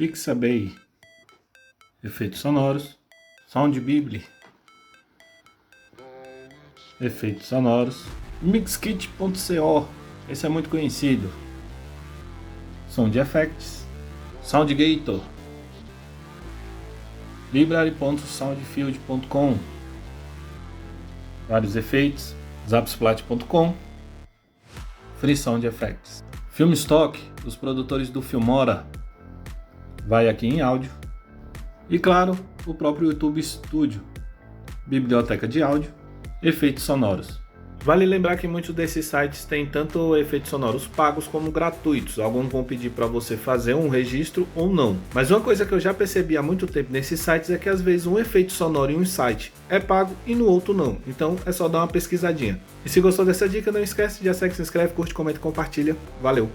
Pixabay, efeitos sonoros. Soundbiblly, efeitos sonoros. Mixkit.co, esse é muito conhecido. Sound Effects, Soundgator, Library.soundfield.com, vários efeitos. Zapsplat.com, Free Sound Effects. Filmstock, dos produtores do Filmora, vai aqui em áudio. E claro, o próprio YouTube Studio, biblioteca de áudio, efeitos sonoros. Vale lembrar que muitos desses sites têm tanto efeitos sonoros pagos como gratuitos. Alguns vão pedir para você fazer um registro ou não. Mas uma coisa que eu já percebi há muito tempo nesses sites é que às vezes um efeito sonoro em um site é pago e no outro não. Então é só dar uma pesquisadinha. E se gostou dessa dica, não esquece, já segue, se inscreve, curte, comenta e compartilha. Valeu!